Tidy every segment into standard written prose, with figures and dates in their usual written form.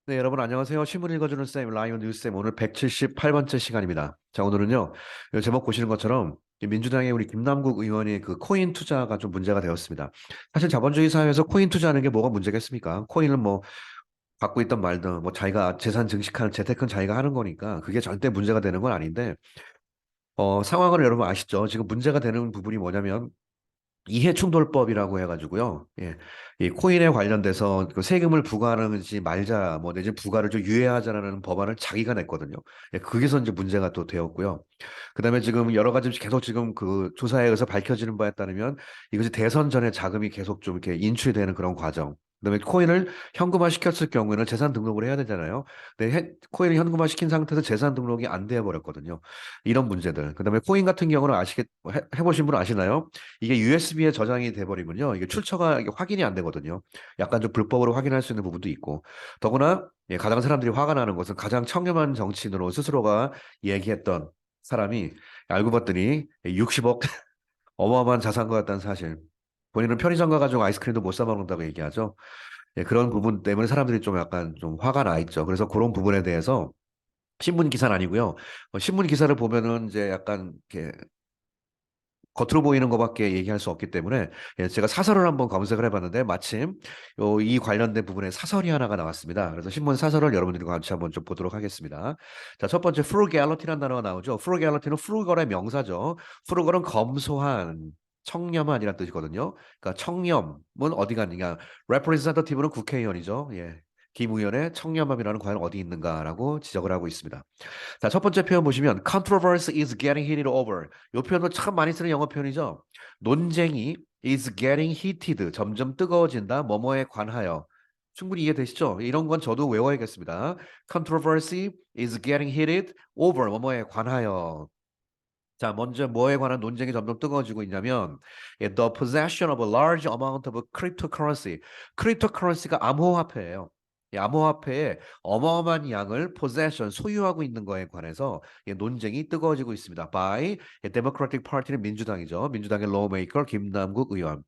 네, 여러분 안녕하세요. 신문 읽어주는 쌤, 라이온 뉴스쌤 오늘 178번째 시간입니다. 자, 오늘은요. 이 제목 보시는 것처럼 이 민주당의 우리 김남국 의원이 그 코인 투자가 좀 문제가 되었습니다. 사실 자본주의 사회에서 코인 투자하는 게 뭐가 문제겠습니까? 코인은 뭐 갖고 있던 말든 뭐 자기가 재산 증식하는 재테크는 자기가 하는 거니까 그게 절대 문제가 되는 건 아닌데 상황을 여러분 아시죠? 지금 문제가 되는 부분이 뭐냐면 이해충돌법이라고 해가지고요. 예. 이 코인에 관련돼서 그 세금을 부과하는지 말자, 뭐 내지 부과를 좀 유예하자라는 법안을 자기가 냈거든요. 예, 거기서 이제 문제가 또 되었고요. 그다음에 지금 여러 가지 계속 지금 그 조사에 의해서 밝혀지는 바에 따르면 이것이 대선 전에 자금이 계속 좀 이렇게 인출이 되는 그런 과정. 그다음에 코인을 현금화 시켰을 경우에는 재산 등록을 해야 되잖아요. 근데 코인을 현금화 시킨 상태에서 재산 등록이 안 되어 버렸거든요. 이런 문제들. 그다음에 코인 같은 경우는 해보신 분 아시나요? 이게 USB에 저장이 돼버리면요. 이게 출처가 이게 확인이 안 되거든요. 약간 좀 불법으로 확인할 수 있는 부분도 있고. 더구나 가장 사람들이 화가 나는 것은 가장 청렴한 정치인으로 스스로가 얘기했던 사람이 알고 봤더니 60억 어마어마한 자산가 같다는 사실. 본인은 편의점 가가지고 아이스크림도 못 사 먹는다고 얘기하죠. 예, 그런 부분 때문에 사람들이 좀 약간 좀 화가 나 있죠. 그래서 그런 부분에 대해서 신문 기사는 아니고요. 신문 기사를 보면은 이제 약간 이렇게 겉으로 보이는 것밖에 얘기할 수 없기 때문에 제가 사설을 한번 검색을 해봤는데 마침 이 관련된 부분에 사설이 하나가 나왔습니다. 그래서 신문 사설을 여러분들과 같이 한번 좀 보도록 하겠습니다. 자, 첫 번째 frugality 단어가 나오죠. frugality는 frugal의 명사죠. frugal은 검소한, 청렴한이라는 뜻이거든요. 그러니까 청렴은 어디 갔느냐? representative는 국회의원이죠. 예. 김 의원의 청렴함이라는 과연 어디 있는가라고 지적을 하고 있습니다. 자, 첫 번째 표현 보시면 controversy is getting heated over. 이 표현도 참 많이 쓰는 영어 표현이죠. 논쟁이 is getting heated. 점점 뜨거워진다. 뭐뭐에 관하여. 충분히 이해되시죠? 이런 건 저도 외워야겠습니다. controversy is getting heated over. 뭐뭐에 관하여. 자, 먼저 뭐에 관한 논쟁이 점점 뜨거워지고 있냐면 the possession of a large amount of cryptocurrency. cryptocurrency가 암호화폐예요. 이 암호화폐의 어마어마한 양을 possession, 소유하고 있는 거에 관해서 논쟁이 뜨거워지고 있습니다. by Democratic Party는 민주당이죠. 민주당의 lawmaker 김남국 의원.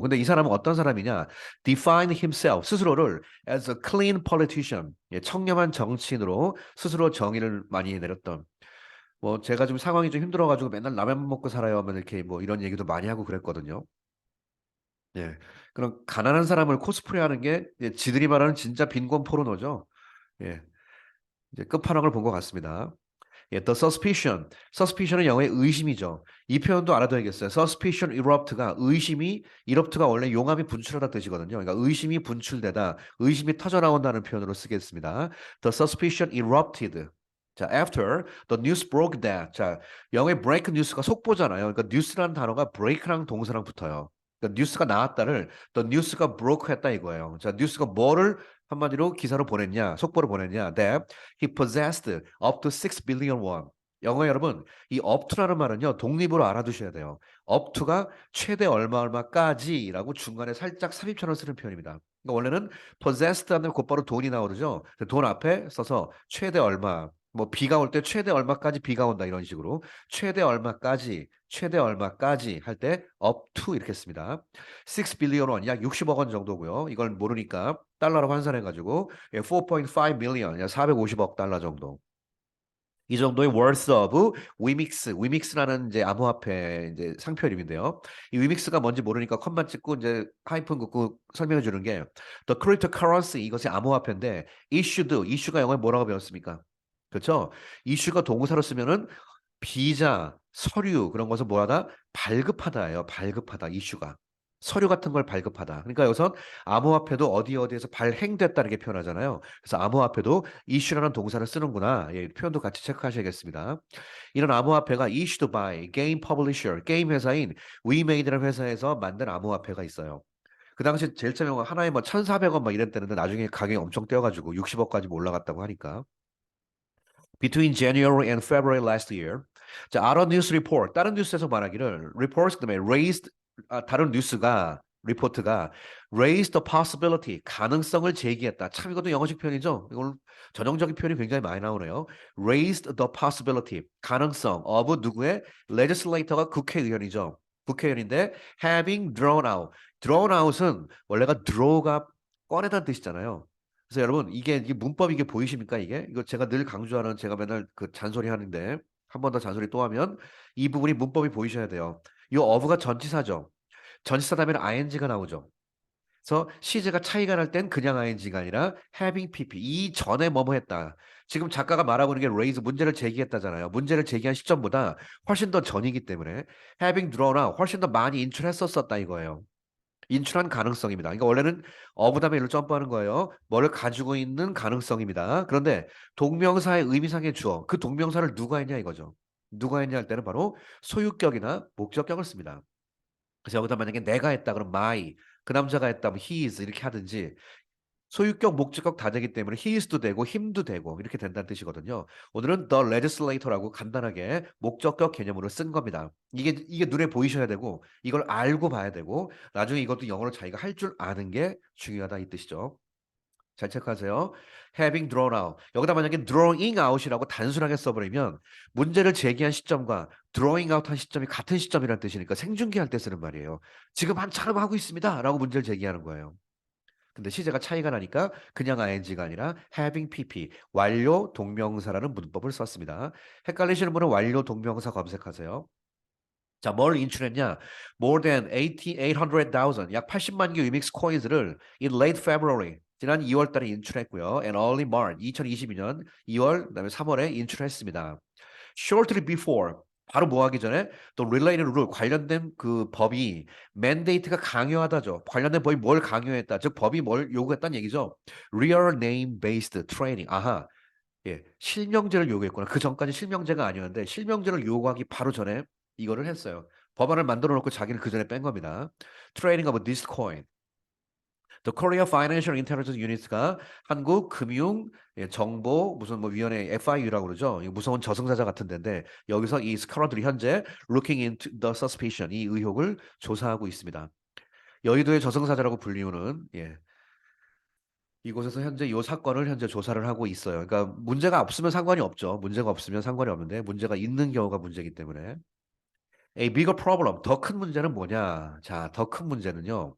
근데 이 사람은 어떤 사람이냐? define himself, 스스로를 as a clean politician, 청렴한 정치인으로 스스로 정의를 많이 내렸던 뭐 제가 좀 상황이 좀 힘들어가지고 맨날 라면 먹고 살아요 하면 이렇게 뭐 이런 얘기도 많이 하고 그랬거든요. 예. 그런 가난한 사람을 코스프레하는 게 지들이 말하는 진짜 빈곤 포르노죠. 예. 이제 끝판왕을 본 것 같습니다. 예, the suspicion. suspicion은 영어의 의심이죠. 이 표현도 알아둬야겠어요. suspicion erupt가 의심이 erupt가 원래 용암이 분출하다 뜻이거든요. 그러니까 의심이 분출되다, 의심이 터져나온다는 표현으로 쓰겠습니다. The suspicion erupted. 자, after the news broke that. 자, 영어의 break news가 속보잖아요. 그러니까 news라는 단어가 break랑 동사랑 붙어요. 그러니까 뉴스가 나왔다를 the news가 broke 했다 이거예요. 자, 뉴스가 뭐를 한마디로 기사로 보냈냐, 속보로 보냈냐. That he possessed up to 6 billion won. 영어 여러분, 이 up to라는 말은요, 독립으로 알아두셔야 돼요. up to가 최대 얼마 얼마까지라고 중간에 살짝 삽입처럼 쓰는 표현입니다. 그러니까 원래는 possessed 하면 곧바로 돈이 나오죠. 돈 앞에 써서 최대 얼마, 뭐 비가 올 때 최대 얼마까지 비가 온다 이런 식으로 최대 얼마까지 할 때 up to 이렇게 씁니다. 6 billion won 약 60억 원 정도고요. 이걸 모르니까 달러로 환산해 가지고 4.5 million, 약 450억 달러 정도. 이 정도의 worth of 위믹스, 위믹스라는 이제 암호화폐 이제 상표 이름인데요. 이 위믹스가 뭔지 모르니까 컴만 찍고 이제 하이픈 긋고 설명해 주는 게 the cryptocurrency 이것이 암호화폐인데 issued, issue가 영어에 뭐라고 배웠습니까? 그렇죠? issue가 동사로 쓰면은 비자, 서류 그런 것을 뭐하다? 발급하다예요. 발급하다. 이슈가. 서류 같은 걸 발급하다. 그러니까 여기서 암호화폐도 어디 어디에서 발행됐다 이렇게 표현하잖아요. 그래서 암호화폐도 issue라는 동사를 쓰는구나. 예, 표현도 같이 체크하셔야겠습니다. 이런 암호화폐가 issued by game publisher, 게임 회사인 WeMade라는 회사에서 만든 암호화폐가 있어요. 그 당시 제일 처음에 하나에 뭐 1,400원 막 이랬다는데 나중에 가격이 엄청 뛰어가지고 60억까지 올라갔다고 하니까. Between January and February last year. 자, other news report. 다른 뉴스에서 말하기를 reports 그다음에 raised 다른 뉴스가 리포트가 raised the possibility 가능성을 제기했다. 참 이것도 영어식 표현이죠. 이건 전형적인 표현이 굉장히 많이 나오네요. raised the possibility 가능성 of 누구의 legislator가 국회의원이죠. 국회의원인데 having drawn out. drawn out은 원래가 draw가 꺼내다는 뜻이잖아요. 그래서 여러분 이게 문법 이게 보이십니까 이게? 이거 제가 늘 강조하는 제가 맨날 그 잔소리 하는데 한 번 더 잔소리 또 하면 이 부분이 문법이 보이셔야 돼요. 이 어부가 전치사죠. 전치사 다음에 ing가 나오죠. 그래서 시제가 차이가 날 땐 그냥 ing가 아니라 having pp 이 전에 뭐뭐 했다. 지금 작가가 말하고 있는 게 raise 문제를 제기했다잖아요. 문제를 제기한 시점보다 훨씬 더 전이기 때문에 having drawn out 훨씬 더 많이 인출했었었다 이거예요. 인출한 가능성입니다. 그러니까 원래는 어부 다음에 일로 점프하는 거예요. 뭐를 가지고 있는 가능성입니다. 그런데 동명사의 의미상의 주어, 그 동명사를 누가 했냐 이거죠. 누가 했냐 할 때는 바로 소유격이나 목적격을 씁니다. 그래서 여기다 만약에 내가 했다 그럼 my, 그 남자가 했다 면 his 이렇게 하든지 소유격, 목적격 다 되기 때문에 his도 되고 him도 되고 이렇게 된다는 뜻이거든요. 오늘은 the legislator라고 간단하게 목적격 개념으로 쓴 겁니다. 이게 눈에 보이셔야 되고 이걸 알고 봐야 되고 나중에 이것도 영어로 자기가 할 줄 아는 게 중요하다 이 뜻이죠. 잘 체크하세요. having drawn out. 여기다 만약에 drawing out이라고 단순하게 써버리면 문제를 제기한 시점과 drawing out 한 시점이 같은 시점이라는 뜻이니까 생중계할 때 쓰는 말이에요. 지금 한차름 하고 있습니다. 라고 문제를 제기하는 거예요. 근데 시제가 차이가 나니까 그냥 ing가 아니라 having pp 완료 동명사라는 문법을 썼습니다. 헷갈리시는 분은 완료 동명사 검색하세요. 자, 뭘 인출했냐? More than 800,000, 약 80만 개 위믹스 코인스를 in late February, 지난 2월 달에 인출했고요. And early March, 2022년 2월, 그다음에 3월에 인출했습니다. Shortly before, 바로 뭐 하기 전에 또 related rule, 관련된 그 법이 mandate가 강요하다죠. 관련된 법이 뭘 강요했다. 즉 법이 뭘 요구했다는 얘기죠. Real name based training. 아하. 예, 실명제를 요구했구나. 그 전까지 실명제가 아니었는데 실명제를 요구하기 바로 전에 이거를 했어요. 법안을 만들어 놓고 자기는 그 전에 뺀 겁니다. Trading of this coin. The Korea Financial Intelligence Unit가 한국 금융 정보 무슨 뭐 위원회 FIU라고 그러죠. 이거 무서운 저승사자 같은 데인데 여기서 이 currently 현재 looking into the suspicion 이 의혹을 조사하고 있습니다. 여의도의 저승사자라고 불리우는 이곳에서 현재 이 사건을 현재 조사를 하고 있어요. 그러니까 문제가 없으면 상관이 없죠. 문제가 없으면 상관이 없는데 문제가 있는 경우가 문제이기 때문에. A bigger problem. 더 큰 문제는 뭐냐? 자, 더 큰 문제는요.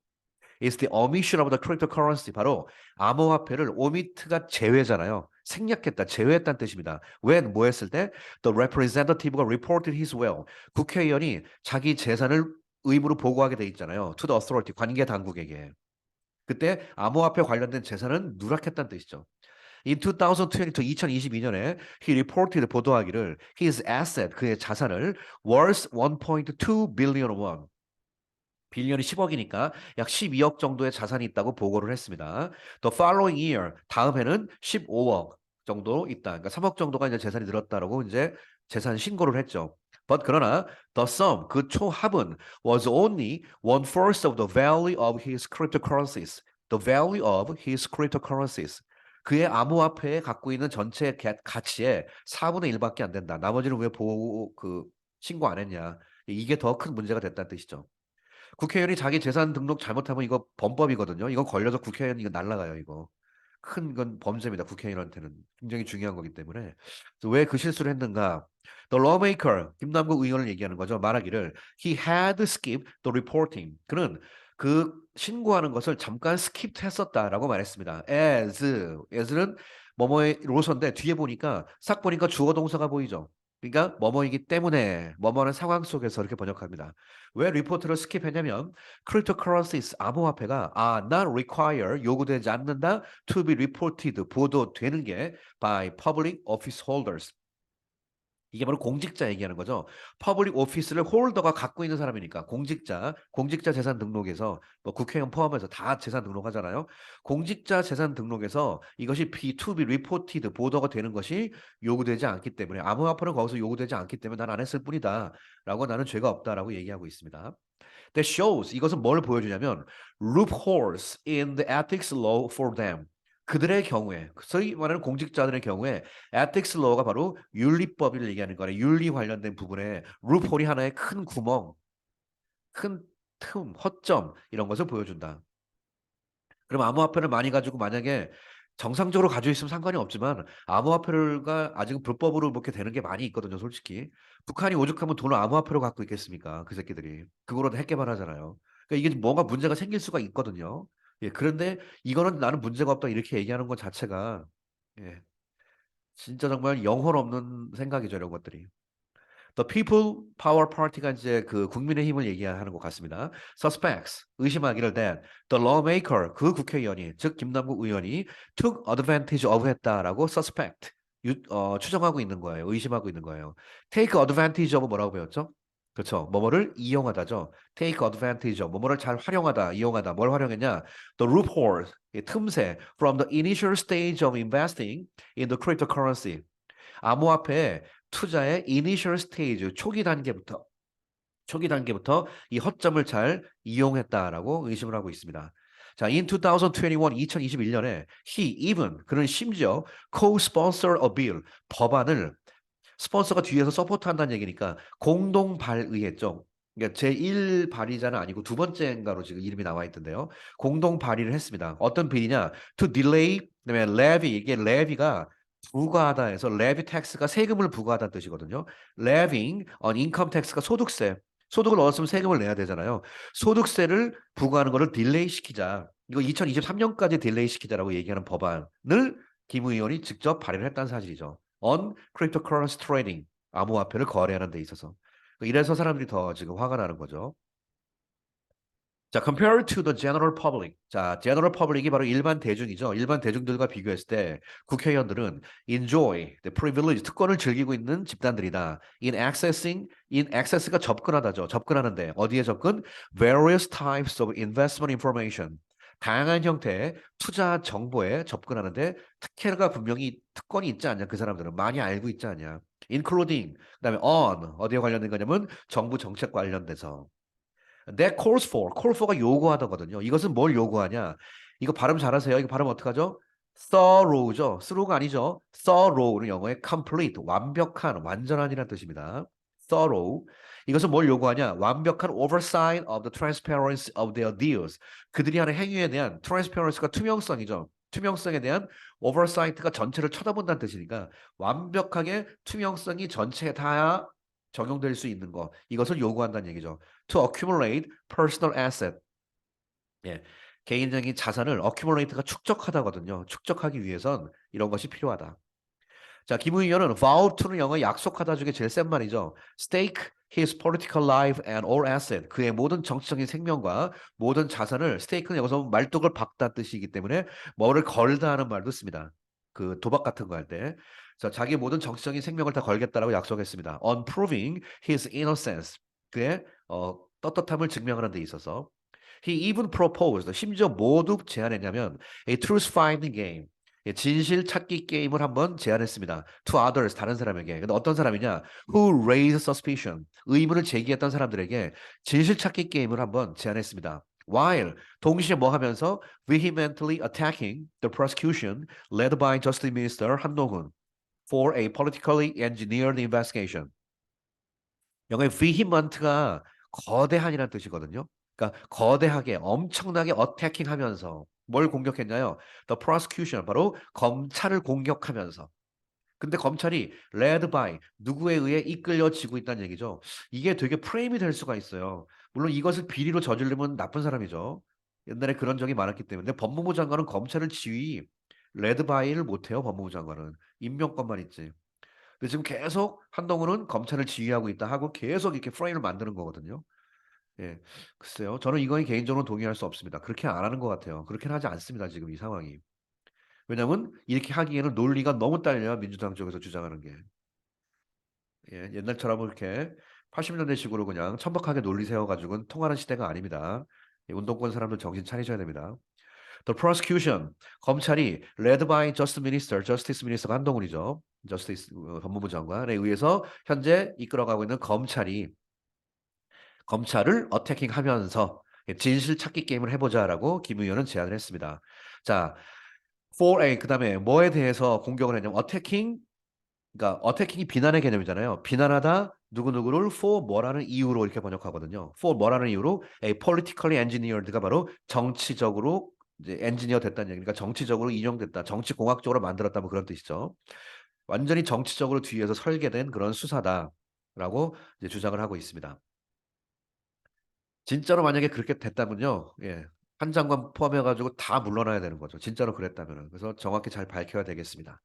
Is the omission of the cryptocurrency. 바로 암호화폐를 omit가 제외잖아요. 생략했다, 제외했다는 뜻입니다. when 뭐 했을 때 the representative가 reported his wealth. 국회의원이 자기 재산을 의무로 보고하게 돼 있잖아요. to the authority 관계 당국에게. 그때 암호화폐 관련된 재산은 누락했다는 뜻이죠. In 2022, 2022년에 he reported 보도하기를 his asset, 그의 자산을 worth 1.2 billion won. 빌리언이 10억이니까 약 12억 정도의 자산이 있다고 보고를 했습니다. The following year, 다음 해는 15억 정도 있다. 그러니까 3억 정도가 이제 재산이 늘었다라고 이제 재산 신고를 했죠. But 그러나 the sum, 그 총합은 was only 1/4 of the value of his cryptocurrencies. The value of his cryptocurrencies. 그의 암호화폐에 갖고 있는 전체 가치의 4분의 1밖에 안 된다. 나머지는 왜 보고 신고 안 했냐. 이게 더 큰 문제가 됐다는 뜻이죠. 국회의원이 자기 재산 등록 잘못하면 이거 범법이거든요. 이거 걸려서 국회의원 이거 날라가요, 이거. 큰 건 범죄입니다. 국회의원한테는 굉장히 중요한 거기 때문에. 왜 그 실수를 했는가? The lawmaker, 김남국 의원을 얘기하는 거죠. 말하기를 he had skipped the reporting. 그는 그 신고하는 것을 잠깐 스킵했었다라고 말했습니다. as는 뭐뭐의 로서인데 뒤에 보니까 싹 보니까 주어 동사가 보이죠. 그러니까 뭐뭐이기 때문에 뭐뭐는 상황 속에서 이렇게 번역합니다. 왜 리포트를 스킵했냐면 cryptocurrencies 암호화폐가 not require 요구되지 않는다 to be reported 보도되는 게 by public office holders. 이게 바로 공직자 얘기하는 거죠. 퍼블릭 오피스를 홀더가 갖고 있는 사람이니까 공직자 재산 등록에서 뭐 국회의원 포함해서 다 재산 등록하잖아요. 공직자 재산 등록에서 이것이 to be reported 보도가 되는 것이 요구되지 않기 때문에 암호화폐는 거기서 요구되지 않기 때문에 난 안 했을 뿐이다라고 나는 죄가 없다라고 얘기하고 있습니다. That shows 이것은 뭘 보여주냐면 loopholes in the ethics law for them. 그들의 경우에 소위 말하는 공직자들의 경우에 ethics law가 바로 윤리법을 얘기하는 거래. 윤리 관련된 부분에 loophole이 하나의 큰 구멍, 큰 틈, 허점 이런 것을 보여준다. 그럼 암호화폐를 많이 가지고 만약에 정상적으로 가지고 있으면 상관이 없지만 암호화폐가 아직은 불법으로 이렇게 되는 게 많이 있거든요, 솔직히. 북한이 오죽하면 돈을 암호화폐로 갖고 있겠습니까? 그 새끼들이. 그거로도 핵 개발하잖아요. 그러니까 이게 뭔가 문제가 생길 수가 있거든요. 예, 그런데 이거는 나는 문제가 없다 이렇게 얘기하는 것 자체가 예, 진짜 정말 영혼 없는 생각이죠, 이런 것들이. The People Power Party가 이제 그 국민의 힘을 얘기하는 것 같습니다. Suspects 의심하기를 that the lawmaker 그 국회의원이 즉 김남국 의원이 took advantage of 했다라고 suspect 추정하고 있는 거예요. 의심하고 있는 거예요. take advantage of 뭐라고 배웠죠? 그렇죠. 뭐뭐를 이용하다죠. take advantage of 뭐뭐를 잘 활용하다, 이용하다. 뭘 활용했냐? The loophole 이 틈새 from the initial stage of investing in the cryptocurrency 암호화폐 투자의 이니셜 스테이지 초기 단계부터 이 허점을 잘 이용했다라고 의심을 하고 있습니다. 자, in 2021, 2021년에 그는 심지어 co-sponsor a bill, 법안을 스폰서가 뒤에서 서포트한다는 얘기니까 공동 발의했죠. 그러니까 제1 발의자는 아니고 두 번째인가로 지금 이름이 나와 있던데요. 공동 발의를 했습니다. 어떤 비리냐? To delay, 그다음에 levy, 이게 levy가 부과하다 해서 levy tax가 세금을 부과하다는 뜻이거든요. levying on income tax가 소득세. 소득을 얻었으면 세금을 내야 되잖아요. 소득세를 부과하는 것을 딜레이 시키자. 이거 2023년까지 딜레이 시키자라고 얘기하는 법안을 김 의원이 직접 발의를 했다는 사실이죠. on cryptocurrency trading, 암호화폐를 거래하는 데 있어서. 이래서 사람들이 더 지금 화가 나는 거죠. 자, compared to the general public. 자, general public이 바로 일반 대중이죠. 일반 대중들과 비교했을 때 국회의원들은 enjoy the privilege, 특권을 즐기고 있는 집단들이다. in access가 접근하다죠. 접근하는데 어디에 접근? various types of investment information. 다양한 형태의 투자 정보에 접근하는데 특혜가 분명히 특권이 있지 않냐? 그 사람들은 많이 알고 있지 않냐? including 그다음에 on 어디에 관련된 거냐면 정부 정책 관련돼서 that call for가 요구하다거든요. 이것은 뭘 요구하냐? 이거 발음 잘하세요. 이거 발음 어떡하죠? thorough죠. thorough가 아니죠. thorough는 영어의 complete, 완벽한, 완전한이라는 뜻입니다. thorough. 이것은 뭘 요구하냐? 완벽한 oversight of the transparency of their deals. 그들이 하는 행위에 대한 transparency가 투명성이죠. 투명성에 대한 oversight가 전체를 쳐다본다는 뜻이니까 완벽하게 투명성이 전체에 다 적용될 수 있는 거. 이것을 요구한다는 얘기죠. To accumulate personal asset. 예. 개인적인 자산을 accumulate가 축적하다거든요. 축적하기 위해선 이런 것이 필요하다. 자, 김 의원은 vow to는 영어 약속하다 중에 제일 센 말이죠. stake his political life and all asset. 그의 모든 정치적인 생명과 모든 자산을 stake는 여기서 말뚝을 박다 뜻이기 때문에 뭐를 걸다 하는 말도 씁니다. 그 도박 같은 거 할 때. 자, 자기 모든 정치적인 생명을 다 걸겠다라고 약속했습니다. on proving his innocence. 그의 떳떳함을 증명하는 데 있어서 he even proposed 심지어 모두 제안했냐면 a truth finding game 예, 진실 찾기 게임을 한번 제안했습니다. To others, 다른 사람에게. 근데 어떤 사람이냐? Who raised suspicion. 의문을 제기했던 사람들에게 진실 찾기 게임을 한번 제안했습니다. While 동시에 뭐 하면서 vehemently attacking the prosecution led by Justice Minister 한동훈 for a politically engineered investigation. 영어의 vehement가 거대한이라는 뜻이거든요. 그러니까 거대하게 엄청나게 어태킹하면서 뭘 공격했나요? The prosecution 바로 검찰을 공격하면서. 근데 검찰이 led by 누구에 의해 이끌려지고 있다는 얘기죠. 이게 되게 프레임이 될 수가 있어요. 물론 이것을 비리로 저지르면 나쁜 사람이죠. 옛날에 그런 적이 많았기 때문에 법무부 장관은 검찰을 지휘 led by를 못해요. 법무부 장관은 임명권만 있지. 근데 지금 계속 한동훈은 검찰을 지휘하고 있다 하고 계속 이렇게 프레임을 만드는 거거든요. 예. 글쎄요. 저는 이거에 개인적으로 동의할 수 없습니다. 그렇게 안 하는 것 같아요. 그렇게는 하지 않습니다. 지금 이 상황이. 왜냐하면 이렇게 하기에는 논리가 너무 딸려요. 민주당 쪽에서 주장하는 게. 예. 옛날처럼 이렇게 80년대식으로 그냥 천박하게 논리 세워가지고는 통하는 시대가 아닙니다. 예, 운동권 사람들 정신 차리셔야 됩니다. The prosecution 검찰이 led by Justice Minister가 한동훈이죠. 법무부 장관에 의해서 현재 이끌어가고 있는 검찰을 어태킹하면서 진실 찾기 게임을 해보자라고 김 의원은 제안을 했습니다. 자, 4A 그다음에 뭐에 대해서 공격을 했냐면 그러니까 어태킹이 비난의 개념이잖아요. 비난하다 누구누구를 for 뭐라는 이유로 이렇게 번역하거든요. for 뭐라는 이유로 a politically engineered가 바로 정치적으로 이제 엔지니어 됐다는 얘기. 그러니까 정치적으로 인용됐다. 정치 공학적으로 만들었다 뭐 그런 뜻이죠. 완전히 정치적으로 뒤에서 설계된 그런 수사다라고 이제 주장을 하고 있습니다. 진짜로 만약에 그렇게 됐다면요. 예. 한 장관 포함해가지고 다 물러나야 되는 거죠. 진짜로 그랬다면은. 그래서 정확히 잘 밝혀야 되겠습니다.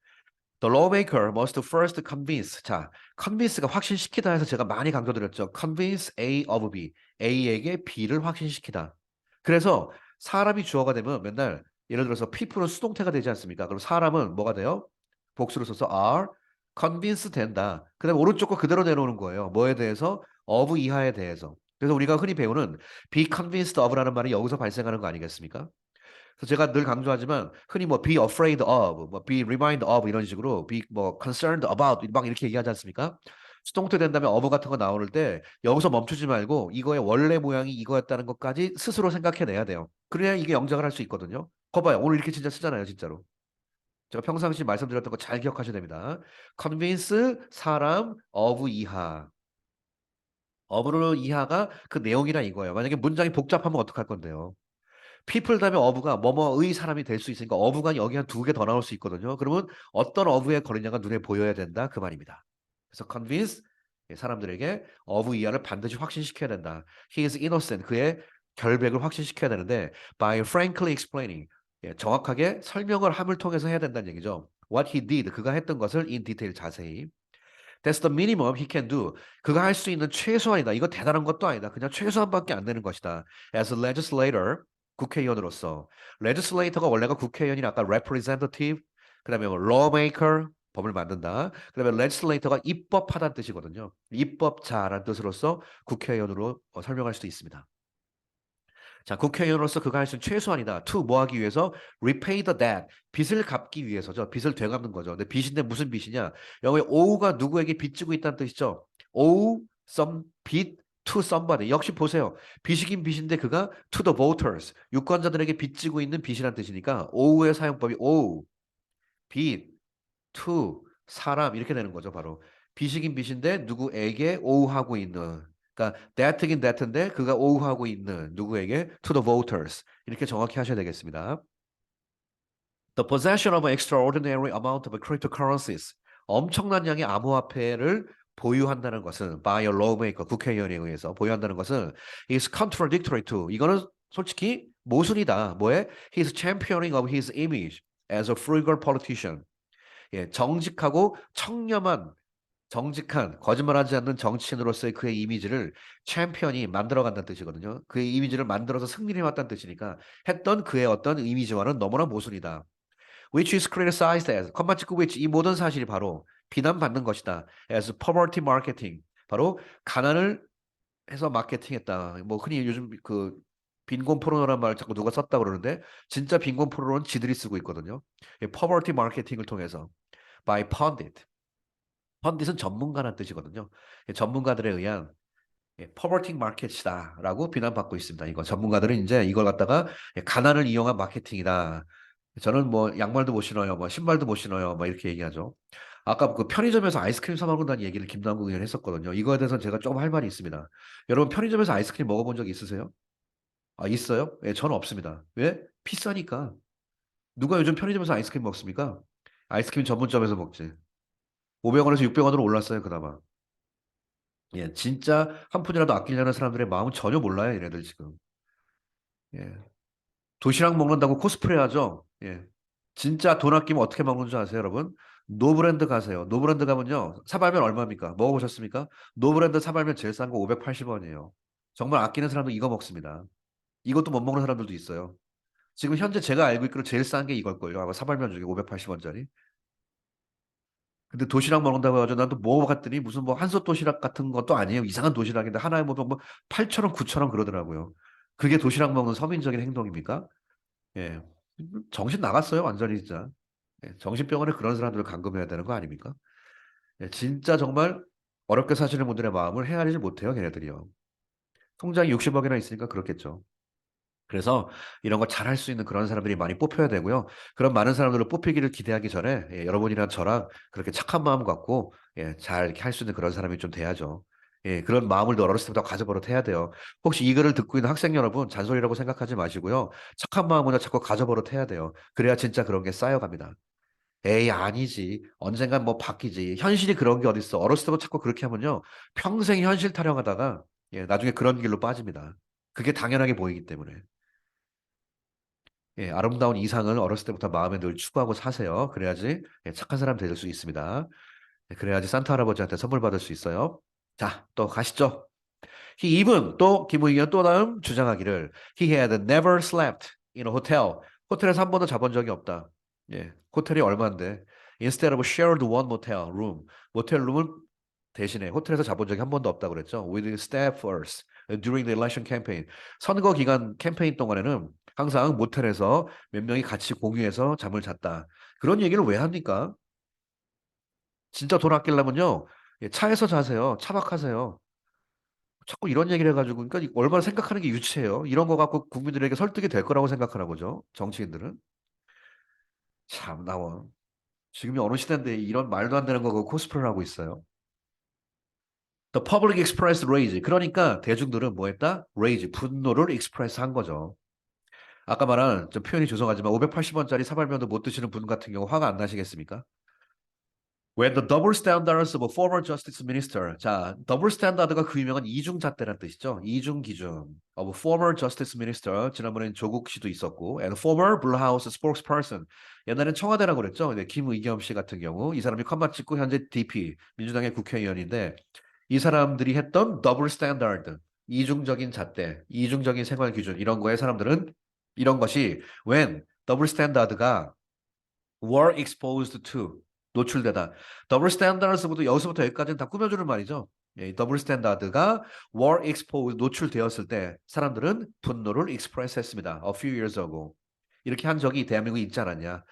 The lawmaker must first convince. 자, convince가 확신시키다 해서 제가 많이 강조드렸죠. convince A of B. A에게 B를 확신시키다. 그래서 사람이 주어가 되면 맨날 예를 들어서 people은 수동태가 되지 않습니까? 그럼 사람은 뭐가 돼요? 복수를 써서 are convince 된다. 그다음에 오른쪽 거 그대로 내놓는 거예요. 뭐에 대해서? of 이하에 대해서. 그래서 우리가 흔히 배우는 be convinced of라는 말이 여기서 발생하는 거 아니겠습니까? 그래서 제가 늘 강조하지만 흔히 뭐 be afraid of, 뭐 be reminded of 이런 식으로 be 뭐 concerned about 막 이렇게 얘기하지 않습니까? 수동태 된 다음에 of 같은 거 나올 때 여기서 멈추지 말고 이거의 원래 모양이 이거였다는 것까지 스스로 생각해내야 돼요. 그래야 이게 영작을 할 수 있거든요. 거봐요. 오늘 이렇게 진짜 쓰잖아요, 진짜로. 제가 평상시 말씀드렸던 거 잘 기억하셔야 됩니다. convince 사람 of 이하. of로 이하가 그 내용이라 이거예요. 만약에 문장이 복잡하면 어떡할 건데요? people 다음에 어부가 뭐뭐의 사람이 될 수 있으니까 어부가 여기 한 두 개 더 나올 수 있거든요. 그러면 어떤 어부의 거리냐가 눈에 보여야 된다 그 말입니다. 그래서 convince 사람들에게 어부 이하를 반드시 확신시켜야 된다. He is innocent. 그의 결백을 확신시켜야 되는데 by frankly explaining 정확하게 설명을 함을 통해서 해야 된다는 얘기죠. What he did 그가 했던 것을 in detail 자세히. That's the minimum he can do. 그가 할 수 있는 최소한이다. 이거 대단한 것도 아니다. 그냥 최소한밖에 안 되는 것이다. As a legislator, 국회의원으로서. legislator가 원래가 국회의원이 아까 representative, 그다음에 뭐 lawmaker, 법을 만든다. 그다음에 legislator가 입법하다는 뜻이거든요. 입법자라는 뜻으로서 국회의원으로 설명할 수도 있습니다. 자, 국회의원으로서 그가 할 수 있는 최소한이다. to 뭐 하기 위해서? repay the debt. 빚을 갚기 위해서죠. 빚을 되갚는 거죠. 근데 빚인데 무슨 빚이냐? 여기 ow가 누구에게 빚지고 있다는 뜻이죠. owe some 빚 to somebody. 역시 보세요. 빚이긴 빚인데 그가 to the voters. 유권자들에게 빚지고 있는 빚이라는 뜻이니까 ow의 사용법이 owe, 빚, to, 사람 이렇게 되는 거죠. 바로. 빚이긴 빚인데 누구에게 오우하고 있는 그러니까 that긴 that인데 그가 오우하고 있는 누구에게 to the voters 이렇게 정확히 하셔야 되겠습니다. The possession of an extraordinary amount of cryptocurrencies 엄청난 양의 암호화폐를 보유한다는 것은 by a lawmaker 국회의원에 의해서 보유한다는 것은 is contradictory to 이거는 솔직히 모순이다. 뭐에? He's championing of his image as a frugal politician. 예, 정직하고 청렴한 정직한 거짓말하지 않는 정치인으로서의 그의 이미지를 챔피언이 만들어간다는 뜻이거든요. 그의 이미지를 만들어서 승리를 해왔다는 뜻이니까 했던 그의 어떤 이미지와는 너무나 모순이다. Which is criticized as 컴마 찍고 which 이 모든 사실이 바로 비난받는 것이다. As poverty marketing 바로 가난을 해서 마케팅했다. 뭐 흔히 요즘 그 빈곤 포르노라는 말 자꾸 누가 썼다 그러는데 진짜 빈곤 포르노는 지들이 쓰고 있거든요. poverty 마케팅을 통해서 by pundit. 펀딧은 전문가라는 뜻이거든요. 전문가들에 의한 퍼버팅 마켓이다라고 비난받고 있습니다. 이거 전문가들은 이제 이걸 갖다가 가난을 이용한 마케팅이다. 저는 뭐 양말도 못 신어요, 뭐 신발도 못 신어요, 뭐 이렇게 얘기하죠. 아까 그 편의점에서 아이스크림 사 먹는다는 얘기를 김남국 의원 했었거든요. 이거에 대해서 제가 조금 할 말이 있습니다. 여러분 편의점에서 아이스크림 먹어본 적 있으세요? 아, 있어요? 예, 저는 없습니다. 왜? 비싸니까. 누가 요즘 편의점에서 아이스크림 먹습니까? 아이스크림 전문점에서 먹지. 500원에서 600원으로 올랐어요, 그나마. 예, 진짜 한 푼이라도 아끼려는 사람들의 마음은 전혀 몰라요, 얘네들 지금. 예. 도시락 먹는다고 코스프레 하죠? 예. 진짜 돈 아끼면 어떻게 먹는 줄 아세요, 여러분? 노브랜드 가세요. 노브랜드 가면요. 사발면 얼마입니까? 먹어보셨습니까? 노브랜드 사발면 제일 싼 거 580원이에요. 정말 아끼는 사람도 이거 먹습니다. 이것도 못 먹는 사람들도 있어요. 지금 현재 제가 알고 있기로 제일 싼 게 이걸걸요. 아마 사발면 중에 580원짜리. 근데 도시락 먹는다고 해가지고 난 또 먹어봤더니 무슨 뭐 한솥 도시락 같은 것도 아니에요. 이상한 도시락인데 하나에 뭐 8천 원, 9천 원 그러더라고요. 그게 도시락 먹는 서민적인 행동입니까? 예. 정신 나갔어요. 완전히 진짜. 예. 정신병원에 그런 사람들을 감금해야 되는 거 아닙니까? 예. 진짜 정말 어렵게 사시는 분들의 마음을 헤아리지 못해요. 걔네들이요. 통장이 60억이나 있으니까 그렇겠죠. 그래서 이런 걸 잘할 수 있는 그런 사람들이 많이 뽑혀야 되고요. 그런 많은 사람들을 뽑히기를 기대하기 전에 여러분이랑 저랑 그렇게 착한 마음 갖고 잘 이렇게 할 수 있는 그런 사람이 좀 돼야죠. 그런 마음을 늘 어렸을 때부터 가져버릇 해야 돼요. 혹시 이 글을 듣고 있는 학생 여러분 잔소리라고 생각하지 마시고요. 착한 마음을 자꾸 가져버릇 해야 돼요. 그래야 진짜 그런 게 쌓여갑니다. 에이 아니지. 언젠간 뭐 바뀌지. 현실이 그런 게 어딨어. 어렸을 때부터 자꾸 그렇게 하면요. 평생 현실 타령하다가 나중에 그런 길로 빠집니다. 그게 당연하게 보이기 때문에. 예, 아름다운 이상을 어렸을 때부터 마음에 늘 추구하고 사세요. 그래야지 예, 착한 사람 될 수 있습니다. 예, 그래야지 산타 할아버지한테 선물 받을 수 있어요. 자, 또 가시죠. He even 또 김의겸 또 다음 주장하기를 He had never slept in a hotel. 호텔에서 한 번도 자본 적이 없다. 예, 호텔이 얼마인데? Instead of shared one motel room, 모텔 룸을 대신에 호텔에서 자본 적이 한 번도 없다 그랬죠. With staffers during the election campaign. 선거 기간 캠페인 동안에는 항상 모텔에서 몇 명이 같이 공유해서 잠을 잤다. 그런 얘기를 왜 합니까? 진짜 돈 아끼려면요. 예, 차에서 자세요. 차박하세요. 자꾸 이런 얘기를 해가지고, 그러니까 얼마나 생각하는 게 유치해요. 이런 거 갖고 국민들에게 설득이 될 거라고 생각하나 보죠. 정치인들은. 참, 나와. 지금이 어느 시대인데 이런 말도 안 되는 거 코스프레를 하고 있어요. The public expressed rage. 그러니까 대중들은 뭐 했다? rage, 분노를 express 한 거죠. 아까 말한 좀 표현이 죄송하지만 580원짜리 사발면도 못 드시는 분 같은 경우 화가 안 나시겠습니까? When the double standards of a former justice minister. 자, 더블 스탠다드가 그 유명한 이중잣대란 뜻이죠. 이중 기준. of a former justice minister. 지난번엔 조국 씨도 있었고, and former Blue House spokesperson. 옛날엔 청와대라고 그랬죠. 네, 김의겸 씨 같은 경우 이 사람이 컷만 찍고 현재 DP 민주당의 국회의원인데 이 사람들이 했던 더블 스탠다드, 이중적인 잣대, 이중적인 생활 기준 이런 거에 사람들은 이런 것이 when 더블 스탠다드가 were exposed to 노출되다. 더블 스탠다드부터 여기서부터 여기까지는 다 꾸며주는 말이죠. 예, 더블 스탠다드가 were exposed 노출되었을 때 사람들은 분노를 express 했습니다. A few years ago. 이렇게 한 적이 대한민국에 있지 않았냐.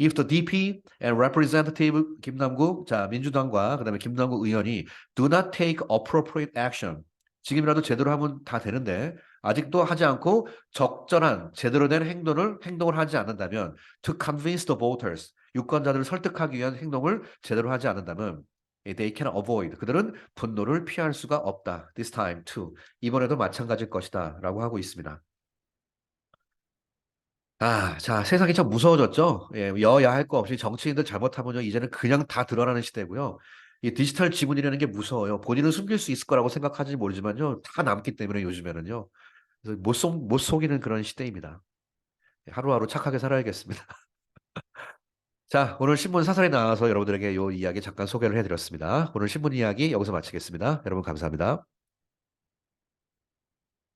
If the DP and Representative 김남국, 자, 민주당과 그다음에 김남국 의원이 do not take appropriate action. 지금이라도 제대로 하면 다 되는데 아직도 하지 않고 적절한 제대로 된 행동을 하지 않는다면 to convince the voters 유권자들을 설득하기 위한 행동을 제대로 하지 않는다면 they can avoid 그들은 분노를 피할 수가 없다. This time too. 이번에도 마찬가지일 것이다라고 하고 있습니다. 아, 자, 세상이 참 무서워졌죠? 예, 여야 할 거 없이 정치인들 잘못하면요, 이제는 그냥 다 드러나는 시대고요. 이 디지털 지문이라는 게 무서워요. 본인은 숨길 수 있을 거라고 생각하는지 모르지만요, 다 남기 때문에 요즘에는요. 그래서 못 속이는 그런 시대입니다. 하루하루 착하게 살아야겠습니다. 자, 오늘 신문 사설이 나와서 여러분들에게 이 이야기 잠깐 소개를 해드렸습니다. 오늘 신문 이야기 여기서 마치겠습니다. 여러분 감사합니다.